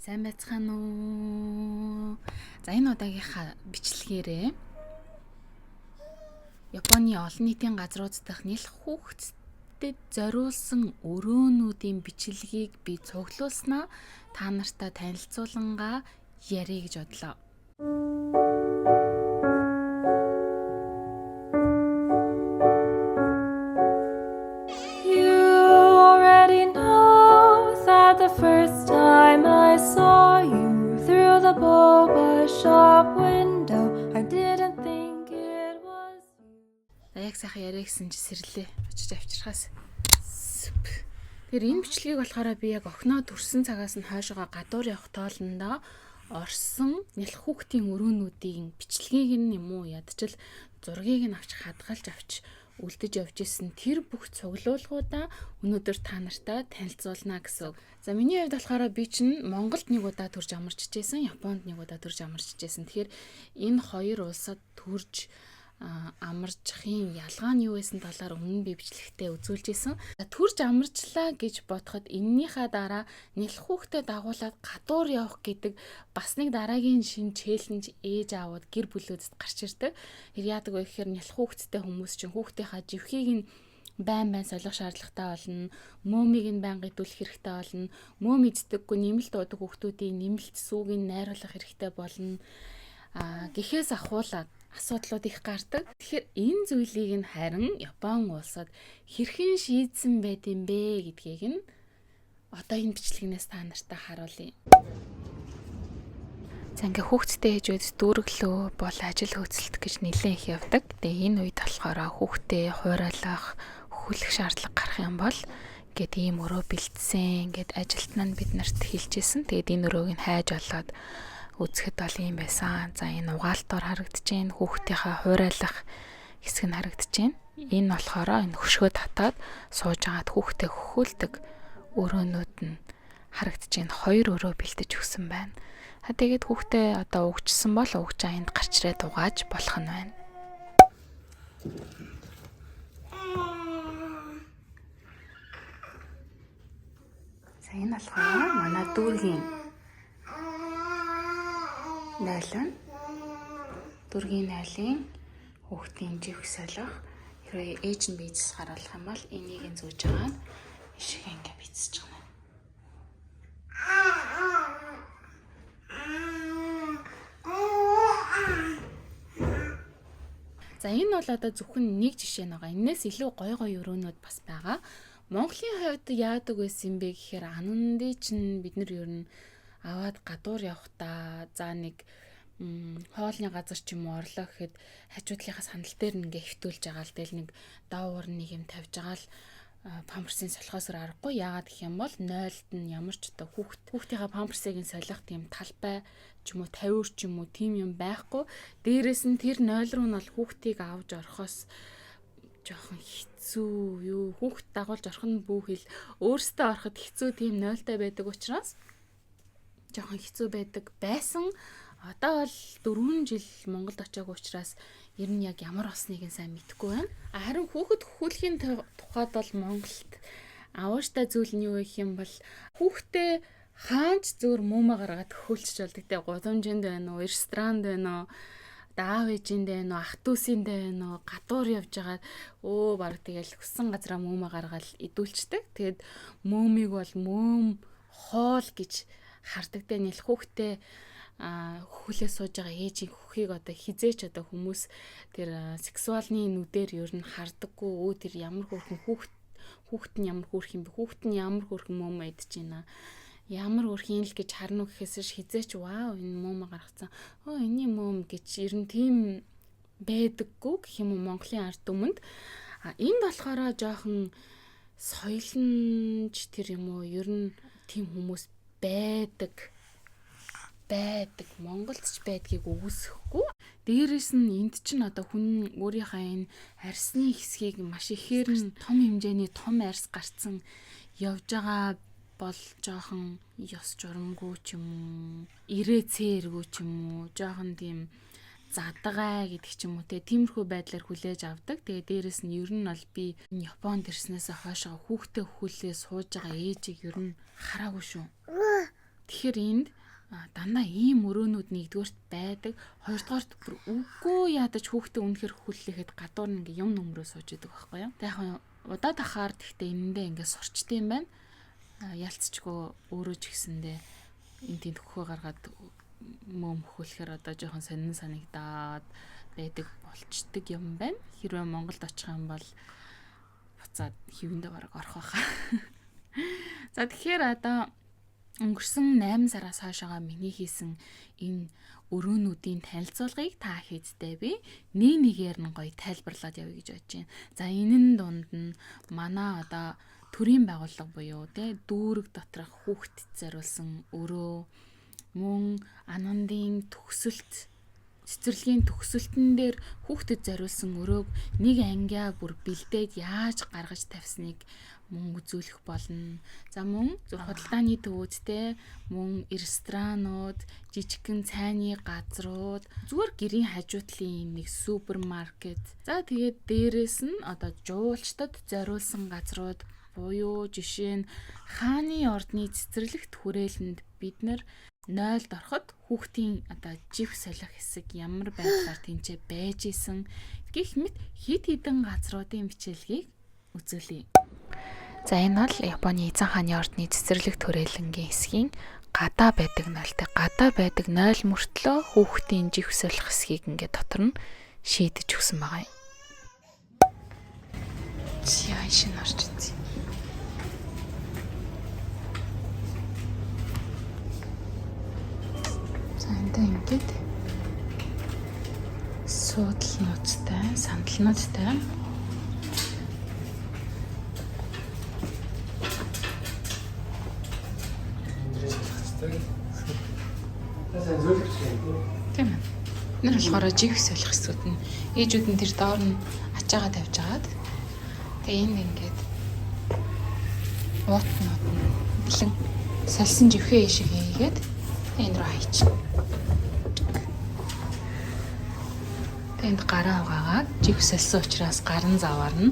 Сайн байцгаана уу? За энэ удаагийнхаа бичлэгээрээ Японы олон нийтийн газрууд дахь нэлх хүүхдэд зориулсан өрөөнүүдийн бичлэгийг би цуглуулснаа та нартай танилцуулангаа ярих гэж бодлоо. The first time I saw you through the boba shop window, I didn't think it was you. Яг сайхан яриа гэсэн чи сэрлээ. Очиж авчирхаас. Тэр энэ бичлэгийг болохоор би яг охиноо төрсөн цагаас нь хойшоогоо гадуур явах тоолондоо орсон нэлх хүүхдийн өрөөнүүдийн бичлэгийг нь юм уу ядчил зургийг нь авч хадгалж авч үлдэж явж исэн тэр бүх цуглуулгуудаа өнөөдөр та нартай танилцуулна гэсэн. За миний хувьд болохоор би чинь Монголд нэг удаа төрж амарч ижсэн, Японд нэг удаа төрж амарч ижсэн. Тэгэхээр энэ хоёр улсад төрж амарчхын ялгаа нь юу байсан талаар өмнө би бичлэгтээ үзүүлж исэн. Төрж амарчлаа гэж бодоход эннийхээ дараа нэлх хүүхдэд дагуулад гадуур явах гэдэг бас нэг дараагийн шин челленж ээж аавууд гэр бүлүүдэд гарч ирдэг. Тэр яадаг вэ гэхээр нэлх хүүхдтэй хүмүүс чинь хүүхдийнхаа живхийг нь байн солих шаардлагатай болно. Мөөмийг нь байн идүүлэх хэрэгтэй болно. Мөөм эздэггүй нэмэлт уудаг хүүхдүүдийн нэмэлт сүүгийг найруулах хэрэгтэй болно. Гэхээс ахуулаад асуудлууд их гардаг. Тэгэхээр энэ зүйлийг нь харин Япон улсад хэрхэн шийдсэн байт юм бэ гэдгийг нь одоо энэ бичлэгнээс та нартай харуулъя. За ингээ хүүхдтэй ээжүүд дүүрэглөө бол ажил хөөцөлт гэж нэлээд их явдаг. Тэгээ энэ үед болохоор хүүхдээ хуурайлах, хөлөх шаардлага гарах юм бол ингээд ийм өрөө бэлдсэн. Ингээд ажилтнаа бид нарт хэлжсэн. Тэгээд энэ өрөөг нь хайж олоод үзэхэд бол юм байсан. За энэ угаалтаар харагдчихээн, хүүхдийнхаа хуурайлах хэсэг нь харагдчихээн. Энэ болохоор энэ хөшгөө татаад сууж агаад хүүхдээ хөхүүлдэг өрөөнүүд нь харагдчихээн. Хоёр өрөө бэлдэж өгсөн байна. Тэгээд хүүхдээ одоо угчсан бол угчаа энд гарч ирээд угааж болох нь байна. За энэ болохоор манай дүүргийн нойлон дүүргийн нойлын хүүхдийн живх солих хэрвээ ээж нь бийцс гаргах юм бол энийг нь зүүж байгаа нь ишиг ингээ бийцэж байгаа. За энэ бол одоо зөвхөн нэг жишээ нэг. Энээс илүү гой өрөөнүүд бас байгаа. Монголын хувьд яадаг байсан бэ гэхээр ананди чинь бид нар ер нь аваад гадуур явахдаа за нэг хоолны газар ч юм уу орлоо гэхэд хажуудлынхаа сандал дээр ингээ хөвтүүлж байгаа л тэгэл нэг даавар нэг юм тавьж байгаа л памперсын солихоос аргагүй. Яагаад гэх юм бол нойлд нь ямар ч одоо хүүхдийнхаа памперсыг нь солих тийм талбай ч юм уу тавиур ч юм уу тийм юм байхгүй. Дээрээс нь тэр нойл руу нь бол хүүхдийг авч орохоос жоохон хэцүү юу хүүхд дагуулж орох нь бүхэл өөртөө ороход хэцүү тийм нойлтой байдаг учраас жоохон хэцүү байдаг байсан. Одоо бол 4 жил Монголд очиаг учраас ер нь яг ямар болсныг нь сайн мэдэхгүй байна. Харин хүүхэд хөхүүлэхийн тухайд бол Монголд авааштай зүйл нь юу гэх юм бол хүүхдээ хаанч зөөр мөөмө гаргаад хөхүүлчих болдог те гудамжинд байна уу, ресторанд байна уу, аав ээжинд байна уу, ах дүүсиндээ байна уу, гадуур явж байгаа баг тэгэл хүссэн газараа мөөмө гаргаад идүүлцдэг. Тэгэд мөөмийг бол мөөм хоол гэж хардаг те нэл хүүхдээ хөхлөө сууж байгаа ээжийн хөхийг одоо хизээч одоо хүмүүс тэр сексуалны нүдээр ер нь хардаггүй тэр ямар хөөрхөн хүүхэд нь ямар хөөрх юм бэ, хүүхэд нь ямар хөөрхөн мөөмө идэж байна, ямар хөөрхөн л гэж харна уу гэхээс хизээч вау энэ мөөмө гаргацсан энэний мөөм гэж ер нь тийм байдаггүй гэх юм уу Монголын ард түмэнд. Энд болохоор жоохон соёлнч тэр юм уу ер нь тийм хүмүүс байдаг Монголд ч байдгийг үгүйсэхгүй. Дээрээс нь энд чинь одоо хүн өөрийнхөө энэ арсны хэсгийг маш ихээр нь том хэмжээний том арс гарцсан явж байгаа бол жоохон ёс журамгүй ч юм уу, ирээ цээргүй ч юм уу, жоохон тийм задгай гэдэг ч юм уу тиймэрхүү байдлаар хүлээж авдаг. Тэгээ дээрэс нь ер нь бол би Японд ирснээс хойшоо хүүхдээ хөхүүлээ сууж байгаа ээжийг ер нь хараагүй шүү. Тэгэхээр энд дандаа ийм өрөөнүүд нэгдүгээрт байдаг. Хоёрдугаарт бүр үгүй ядаж хүүхдээ үнэхээр хүлээхэд гадуур нь ингээ юм нөмрөө сууж идэг байхгүй юу. Тэг яг удаад ахаар тэгтээ энэндээ ингээ сурчдсан юм байна. Ялцчгүй өөрөө ч гэсэндээ энэ тийм төхөө гаргаад мөм хөлөхөр одоо жоохон сонин санагдаад байдаг болчдөг юм байна. Хэрвээ Монголд очих юм бол буцаад хивэндээ бараг орох байхаа. За тэгэхээр одоо өнгөрсөн 8 сараас хойшоогоо миний хийсэн энэ өрөөнүүдийн танилцуулгыг та хийдтэй би нэгээр нь гоё тайлбарлаад явъя гэж бодож байна. За энэн дунд нь манай одоо төрийн байгууллага буюу дүүрэг доторх хүүхдэд зориулсан өрөө, мөн анандын төгсөлт цэцэрлэгийн төгсөлтөн дээр хүүхдэд зориулсан өрөөг нэг ангиа бүр бэлдээд яаж гаргаж тавьсныг мөн үзүүлэх болно. За мөн худалдааны төвүүдтэй мөн ресторанууд, жижигхэн цайны газрууд, зүгээр гэрийн хажуутлын нэг супермаркет. За тэгээд дээрэс нь одоо жуулчдад зориулсан газрууд буюу жишээ нь хааны ордны цэцэрлэгт хүрээлэнд бид нар 0-д ороход хүүхдийн одоо жив солих хэсэг ямар байдлаар тэнцээ байж исэн гэх мэт хэд хэдэн газруудын бичилгээг үзүүлье. За энэ бол Японы эзэн хааны ордны цэцэрлэг төрөлнгийн хэсгийн гадаа байдаг 0-тэй. Гадаа байдаг 0 мөртлөө хүүхдийн жив солих хэсгийг ингээд дотор нь шийдэж өгсөн байгаа юм. Яа шин орч үзье. Энд ингээд суудлал нууцтай, сандал нууцтай. Тийм ээ. Нэр болохоор жиг солих хэсгүүд нь ээжүүд нь тэр доор нь ачаагаа тавьж агаад тэгээ энд ингээд уут нь бэлэн салсан живхээ ишиг хийгээд энэ рүү хайчих. Энд гараа угаагаад жиг салсан учраас гарын заваарна.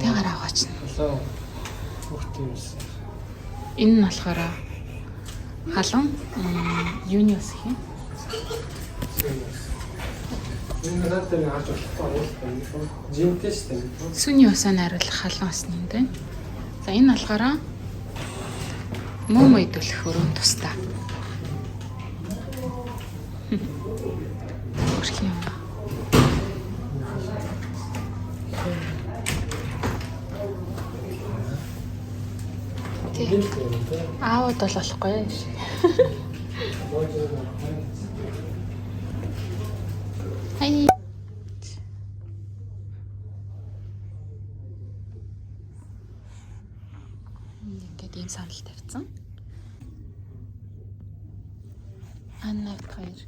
Тэ гараа угаачна. Энэ нь болохоор халуун юуны ус гэх юм. Энэ надад нэг харж болохгүй. Жимтэй шүү дээ. Сүний усаа найруулах халуун усны юм байна. За энэ болохоор мөм идүүлэх өрөөнд тусдаа. Өрхий юм. Аавд бол болохгүй юм шиг. Хай. Ингээд ийм санал тавьсан. Аннад хоёр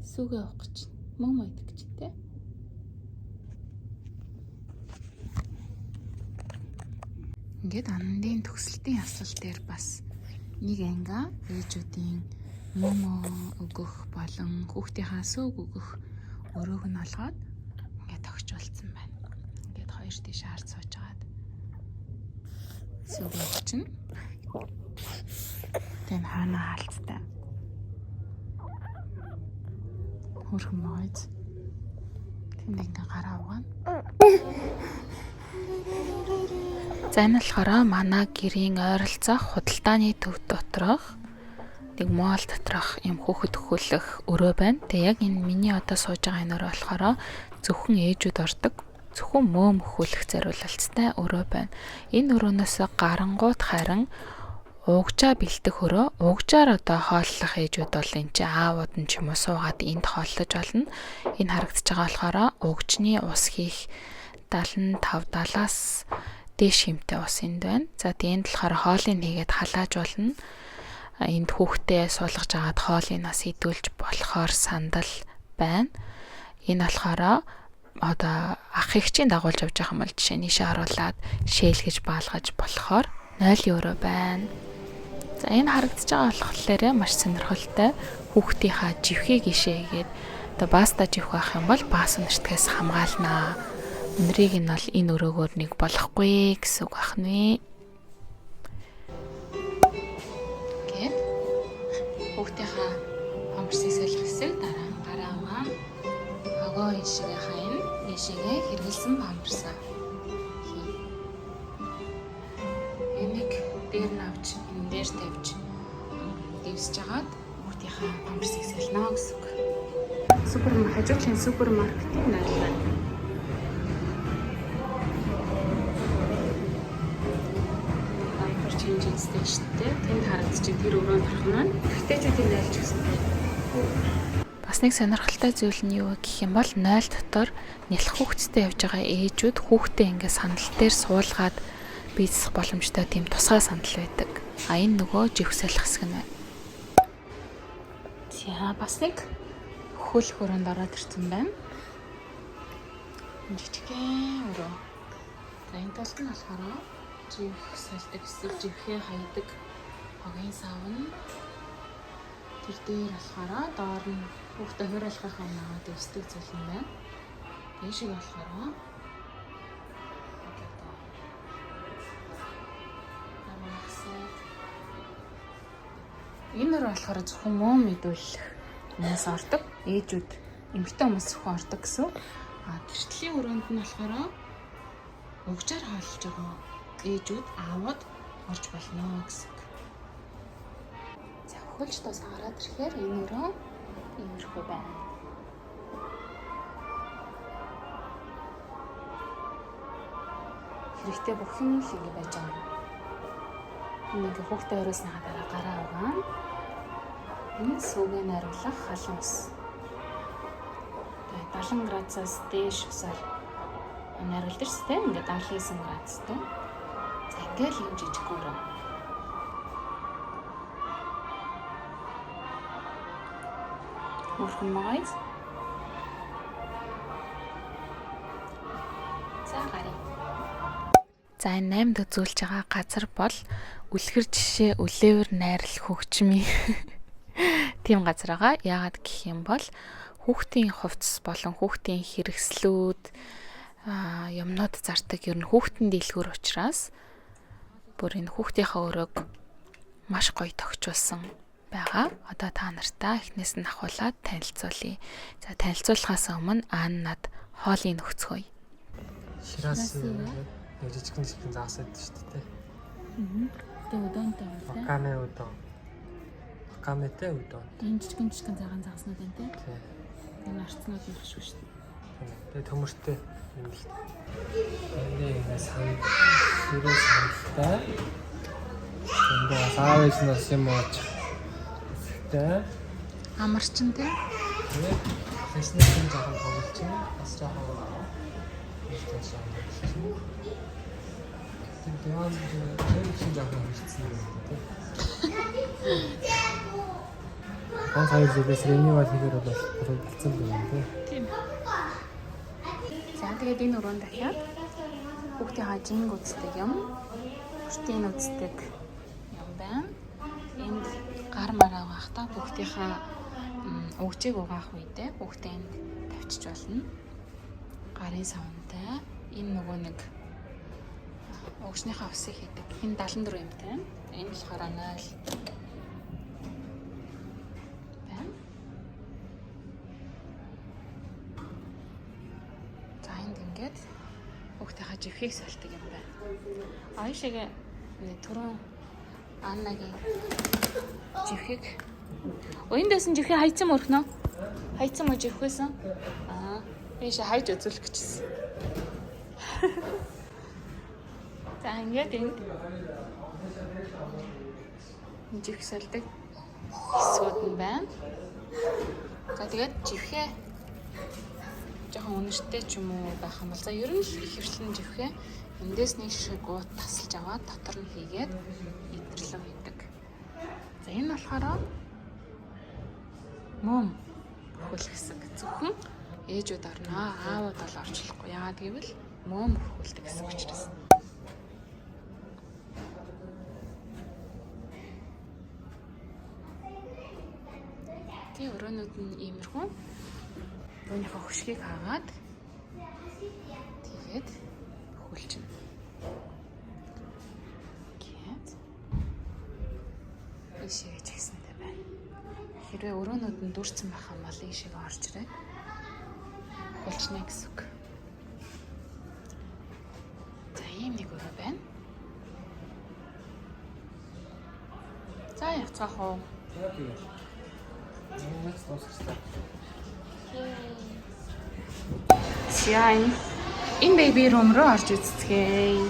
сүгэ авах гэж мөм идэх гэж тэ. Ингээд анандын төгсөлтийн яслал дээр бас нэг анга ээжүүдийн мөмө өгөх болон хүүхдийнхаа сүг өгөх өрөөг нь олгоод ингээд тогч болцсон байна. Ингээд хоёр тийш хард сууж агаад сүг өгчин. Тэн хаана хаалттай. Хөрхөн байц. Тэнд ингээд гараа угаана. За энэ болохоор манай гэрийн ойролцоох худалдааны төв доторх нэг моол доторх юм хүүхэд хөлөх өрөө байна. Тэгээ яг энэ миний одоо сууж байгаа энэ өрөө болохоор зөвхөн ээжүүд ордог, зөвхөн мөөм хөлөх зориулалттай өрөө байна. Энэ өрөөнөөс гарангууд харин угжаа бэлдэх өрөө. Угжаар одоо хооллох ээжүүд бол энэ чи аавууд нь ч юм уу суугаад энд хооллож болно. Энэ харагдаж байгаа болохоор угжны ус хийх 75-70-аас дээш хэмтэй ус энд байна. За тэгээд болохоор хоолыг хийгээд халааж болно. Энд хүүхдээ суулгаж агаад хоолыг нас идүүлж болохоор сандал байна. Энэ болохоор одоо ах эгчийн дагуулж авч байгаа юм бол жишээ нь ийшээ харуулад шээлгэж баалгаж болохоор 0 евро байна. За энэ харагдаж байгаа болохоор маш сонирхолтой. Хүүхдийнхаа живхийг ишээгээд одоо баста живх авах юм бол баас нэртгээс хамгаалнаа. Өнрийг нь бол энэ өрөөгөөр нэг болохгүй гэсэн үг ахны. Ингээд хүүхдийнхаа хамарсыг солих хэсэг дараа нь гараа угаан. Агоо ийшээ хайн, ийшээгээ хэрэгэлсэн хамарсаа хий. Энийг дээр навч, энэ дээр тавьж дэвсэж агаад хүүхдийнхаа хамарсыг солино гэсэн үг. Хажуудлын супермаркетын найрлагаа. Чинжин стэйшнтэй тэнд харагдчих тэр өрөөнд орох маань эмэгтэйчүүдийн найлж гэсэн. Бас нэг сонирхолтой зүйл нь юу гэх юм бол 0 дотор нялх хүүхэдтэй явж байгаа ээжүүд хүүхдээ ингээд сандал дээр суулгаад биелсэх боломжтой тийм тусгай сандал байдаг. А энэ нөгөө живх солих хэсэг нь байна. За бас нэг хөл хөрөнд ороод ирсэн байна. Жижигхэн өрөө. За энэ талд нь болохоор живх сольдог хэсэг, живхээ хайдаг хогийн савн. Тэр дээр болохоор доор нь хүүхдээ хуурайлахын наваа дэвсдэг зүйл юм байна. Энэ шиг болохоор энэ нөр болохоор зөвхөн муу мэдүүлэх хүмүүс ордог. Ээжүүд эмэгтэй хүмүүс зөвхөн ордог гэсэн. А тэртлийн өрөөнд нь болохоор угжаар хаалж байгаа ээжүүд аавууд орж болно гэсэн. За хөлж тос хараад ирэхээр энэ өрөө иймэрхүү байна. Хэрэгтэй бүх юм л ингэ байж байгаа. Нэг хүүхдээ өрөөснийхаа дараа гараа угаан. Энэ сүүгээ найруулах халуун ус. Тэгээ 70 градусаас дээш усаар найруулдаг шүү дээ. Ингээд 79 градустай. За ингээл юм жижиг өрөө. Мөрхөн магайз. За гарыг. За энэ 8 үзүүлж байгаа газар бол үлгэр жишээ үлээвэр найрал хөгжмийн тийм газар байгаа. Яагаад гэх юм бол хүүхдийн хувцас болон хүүхдийн хэрэгслүүд юмнууд зардаг ер нь хүүхдэнд дэлгүүр учраас бүр энэ хүүхдийнхээ өрөөг маш гоё тогтчулсан байгаа. Одоо та нартаа эхнээс нь ахуулаад танилцуулъя. За танилцуулахаас өмнө Аннад хоолыг нөхцгөөе. Ширас жижигхэн заасаад шүү дээ. Тэгээ удаантай байна. Вакаме удаан. Вакаметэ удаан. Энэ жижигхэн цагаан загснууд байна те. Энэ арцнууд их шүү дээ. Тэгээ төмөртэй юм л. Энэ санд ширээ сандтай. Энд саавч нас юм ууч. Тэ. Амарчин те. Тэгээ фэшнэхэн жоохон тоглож байна. Бас жоохон Тэгвэл тэр чинь жоохон хэлсэн юм тийм. Хан хоёр зүйлээс ренивал хийгээр бол болцсон байна тийм. За тэгээд энэ өрөөнд дахиад хүүхдийн хажинг үздэг юм. Хүүхдийн үздэг юм байна. Энд гар мараа угаахтаа хүүхдийнхаа өгчийг угаах үедээ хүүхдэнд тавьчих болно. Гарын савнтай энэ нөгөө нэг өгчнийхаа усыг хийдэг. Энэ 74 юмтай. Энэ болохоор 0 байна. За энд ингээд хүүхдийнхаа живхийг сольдог юм байна. Аашигээ түрүүн Аннагийн живхийг Эндээс нь живхийг хайцсан мөрхнөө. Хайцсан мө живхээсэн. Биш хайж үзүүлэх гэжсэн. За ингээд энэ живх сольдог хэсгүүд нь байна. За тэгээд живхээ жоохон үнэртэй ч юм уу байх юм бол за ер нь их хвшлэн живхээ эндээс нэг шишээ гууд тасалж аваад дотор нь хийгээд идэрлэг хийдэг. За энэ болохоор мом хөл хэсэг зөвхөн ээжүүд орно. Аавууд бол орж болохгүй. Яагаад гэвэл мом хөлдөг гэсэн учраас. Тэгээ өрөөнүүд нь иймэрхүү. Өөрийнхөө хөшгийг хаагаад тэгээд хөлчнө. Гэт ишээ чигсэнтэй байна. Хэрвээ өрөөнүүд нь дүүрсэн байх юм бол ийшээ орж ирээ. Хулчна гэсэн үг. За ийм нэг өрөө байна. За яцгаах уу? Сайн. Энэ baby room руу орж үзцгээе.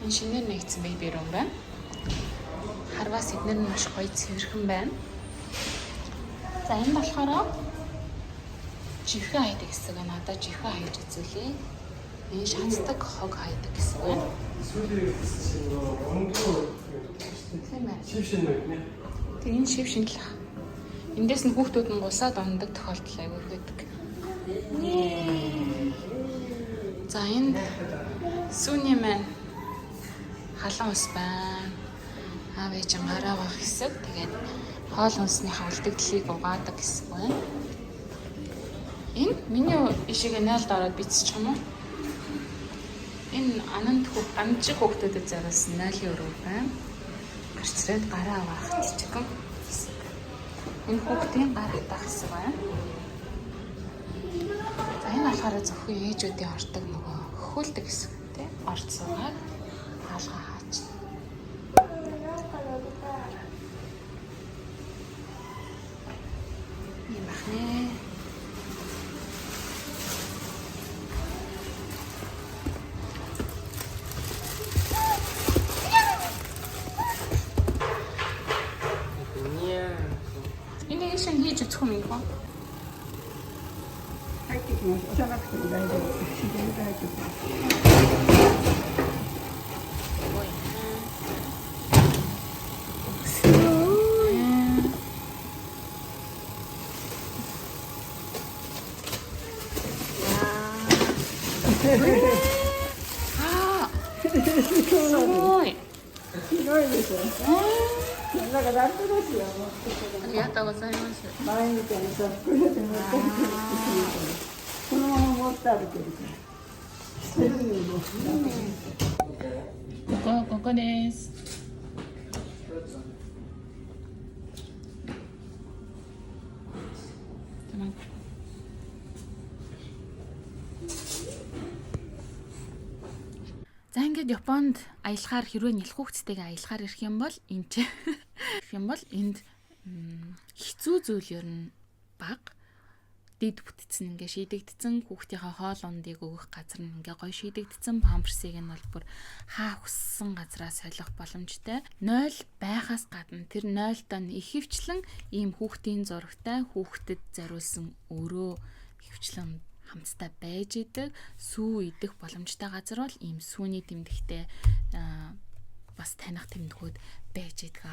Энэ шинээр нэгдсэн baby room байна. Харвас эднэр нь маш гоё цэвэрхэн байна. За энэ болохоор жихээ хайдаг хэсэг байна. Одоо жихээ хайж үзүүлээ. Энэ шанцдаг хог хайдаг хэсэг байна. Тэг энэ шив шинэл. Эндээс нь хүүхдүүд нь гусаад ондог тохиолдол аягүй байдаг. За энэ сүүний маань халуун ус байна. Аав ээж гараа авах хэсэг. Тэгээд хоол хүнснийхээ үлдэгдлийг угаадаг хэсэг байна. Энэ миний ишигээ наалд ороод бицчих юм уу? Энэ амжиг хүүхдүүдэд зориулсан наалын өрөө байна. Гарцраад гараа авах жижигхэн хэсэг. Энэ хүүхдийн гар хатах хэсэг байна. За энэ болохоор зөвхөн ээжүүдийн ордог нөгөө хөхүүлдэг хэсэг тийм орц суугаад хаалгаа хаач. Ийм бахнэ. Энэ шин хийж үзэх юм уу? 入ってきます。押さなくても大丈夫です。自然と入ってきます。すごい。あすごい。広いでしょ。なんか楽ですよ。ありがとうございます。前みたいにさ、袋で持ってきてこのまま持って歩けるから。捨てるにもここです。За ингээд Японд аялахаар хэрвээ нэлэх хүүхдтэйгээ аялахаар ирэх юм бол энд энд хэцүү зүйл ер нь бага. Дэд бүтцэн ингээ шийдэгдсэн хүүхдийнхээ хоол ундыг өгөх газар нь ингээ гоё шийдэгдсэн памперсыг нь бол бүр хаа хүссэн газараа солих боломжтой. 0 байхаас гадна тэр 0-тоо ихэвчлэн ийм хүүхдийн зурагтай хүүхдэд зориулсан өрөө ихэвчлэн хамтдаа байж идэг сүү идэх боломжтой газар бол ийм сүүний тэмдэгтэй бас таних тэмдгүүд байж идэг.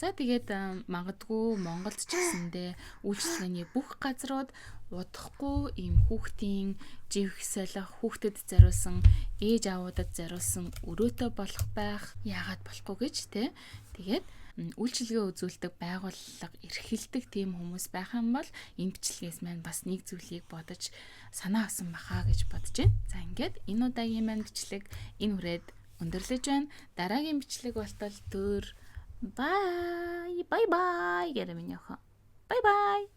За тэгээд магадгүй Монголд ч гэсэндээ үйлчлэгээний бүх газрууд удахгүй ийм хүүхдийн живх солих хүүхдэд зориулсан ээж аавуудад зориулсан өрөөтэй болох байх яагаад болохгүй гэж те. Тэгээд үйлчлэгээ үзүүлдэг байгууллага эрхэлдэг тийм хүмүүс байх юм бол энэ бичлэгээс маань бас нэг зүйлийг бодож санаа авсан бахаа гэж бодож байна. За ингээд энэ удаагийн маань бичлэг энэ хүрээд өндөрлөж байна. Дараагийн бичлэг болтол төр bye bye bye гэрэ миний охин. Bye bye.